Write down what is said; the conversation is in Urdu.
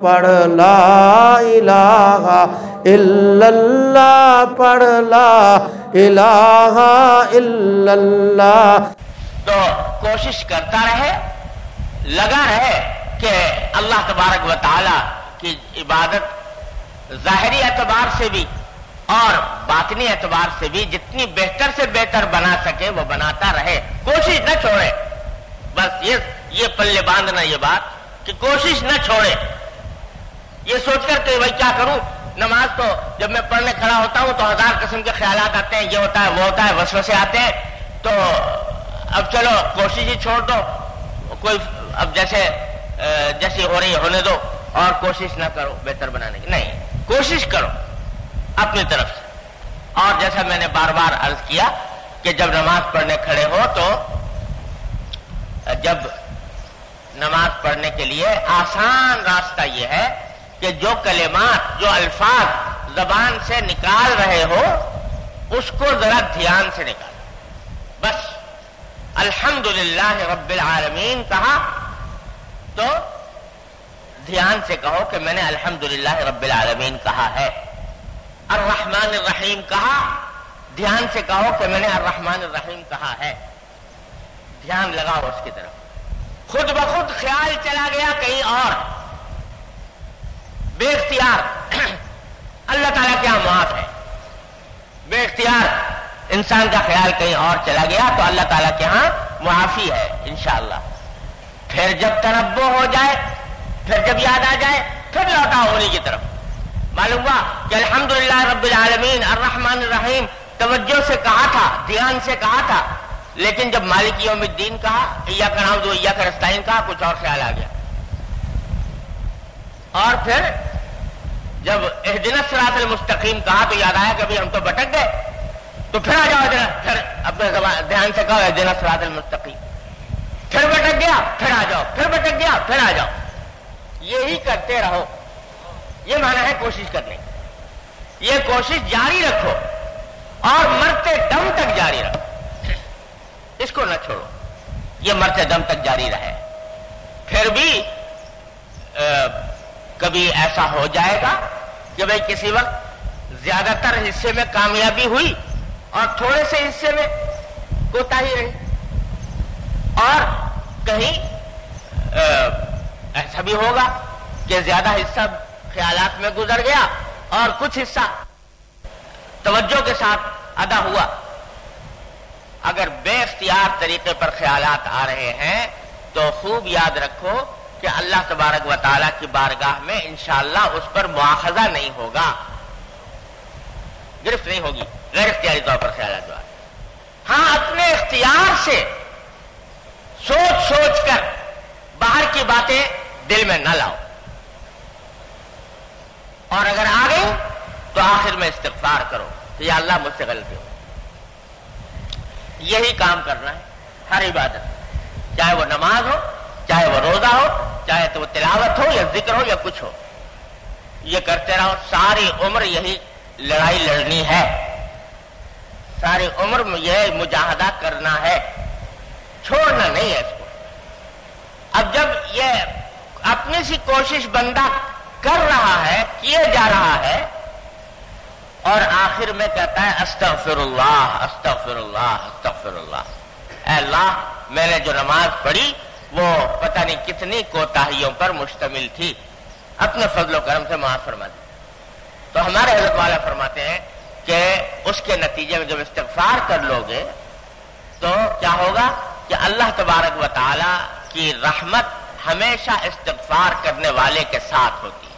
پڑھ لا الہ الا اللہ، پڑھ لا الہ الا اللہ۔ تو کوشش کرتا رہے، لگا رہے کہ اللہ تبارک و تعالی کی عبادت ظاہری اعتبار سے بھی اور باطنی اعتبار سے بھی جتنی بہتر سے بہتر بنا سکے وہ بناتا رہے، کوشش نہ چھوڑے۔ بس یہ پلے باندھنا یہ بات کہ کوشش نہ چھوڑے۔ یہ سوچ کر کہ بھائی کیا کروں، نماز تو جب میں پڑھنے کھڑا ہوتا ہوں تو ہزار قسم کے خیالات آتے ہیں، یہ ہوتا ہے وہ ہوتا ہے، وسوسے آتے ہیں، تو اب چلو کوشش ہی چھوڑ دو، کوئی اب جیسی ہو رہی ہونے دو اور کوشش نہ کرو بہتر بنانے کی۔ نہیں، کوشش کرو اپنی طرف سے۔ اور جیسا میں نے بار بار عرض کیا کہ جب نماز پڑھنے کھڑے ہو تو جب نماز پڑھنے کے لیے آسان راستہ یہ ہے کہ جو کلمات، جو الفاظ زبان سے نکال رہے ہو اس کو ذرا دھیان سے نکالو۔ بس الحمدللہ رب العالمین کہا تو دھیان سے کہو کہ میں نے الحمدللہ رب العالمین کہا ہے۔ الرحمن الرحیم کہا، دھیان سے کہو کہ میں نے الرحمن الرحیم کہا ہے۔ دھیان لگاؤ اس کی طرف۔ خود بخود خیال چلا گیا کہیں اور، بے اختیار اللہ تعالیٰ کیا معاف ہے، بے اختیار انسان کا خیال کہیں اور چلا گیا تو اللہ تعالیٰ کے ہاں معافی ہے انشاءاللہ۔ پھر جب تنبہ ہو جائے، پھر جب یاد آ جائے، پھر لوٹا ہونے کی طرف۔ معلوم ہوا کہ الحمدللہ رب العالمین الرحمن الرحیم توجہ سے کہا تھا، دھیان سے کہا تھا، لیکن جب مالک یوم الدین کہا، ایاک نعبد و ایاک نستعین کہا، کچھ اور خیال آ گیا۔ اور پھر جب اہدنا الصراط المستقیم کہا تو یاد آیا کہ ابھی ہم تو بھٹک گئے، تو پھر آ جاؤ ادھر، پھر اپنے دھیان سے کہو اہدنا الصراط المستقیم۔ پھر بھٹک گیا، پھر آ جاؤ، پھر بھٹک گیا، پھر آ جاؤ۔ یہی کرتے رہو، یہ معنی ہے کوشش کرنے کی۔ یہ کوشش جاری رکھو اور مرتے دم تک جاری رکھو، اس کو نہ چھوڑو، یہ مرتے دم تک جاری رہے۔ پھر بھی کبھی ایسا ہو جائے گا کہ بھئی کسی وقت زیادہ تر حصے میں کامیابی ہوئی اور تھوڑے سے حصے میں کوتاہی رہی، اور کہیں ایسا بھی ہوگا کہ زیادہ حصہ خیالات میں گزر گیا اور کچھ حصہ توجہ کے ساتھ ادا ہوا۔ اگر بے اختیار طریقے پر خیالات آ رہے ہیں تو خوب یاد رکھو کہ اللہ تبارک و تعالیٰ کی بارگاہ میں انشاءاللہ اس پر مواخذہ نہیں ہوگا، گرفت نہیں ہوگی غیر اختیاری طور پر خیالات آ رہے ہیں۔ ہاں، اپنے اختیار سے سوچ سوچ کر باہر کی باتیں دل میں نہ لاؤ، اور اگر آ گئی تو آخر میں استغفار کرو کہ یا اللہ مجھ سے غلطی ہو۔ یہی کام کرنا ہے ہر عبادت، چاہے وہ نماز ہو، چاہے وہ روزہ ہو، چاہے تو وہ تلاوت ہو یا ذکر ہو یا کچھ ہو، یہ کرتے رہو۔ ساری عمر یہی لڑائی لڑنی ہے، ساری عمر یہ مجاہدہ کرنا ہے، چھوڑنا نہیں ہے اس کو۔ اب جب یہ اپنی سی کوشش بندہ کر رہا ہے، کیے جا رہا ہے، اور آخر میں کہتا ہے استغفر اللہ استغفر اللہ استغفر اللہ، اے اللہ میں نے جو نماز پڑھی وہ پتہ نہیں کتنی کوتاہیوں پر مشتمل تھی، اپنے فضل و کرم سے معاف فرما دے۔ تو ہمارے حضرت والا فرماتے ہیں کہ اس کے نتیجے میں جب استغفار کر لو گے تو کیا ہوگا کہ اللہ تبارک و تعالی کی رحمت ہمیشہ استغفار کرنے والے کے ساتھ ہوتی ہے۔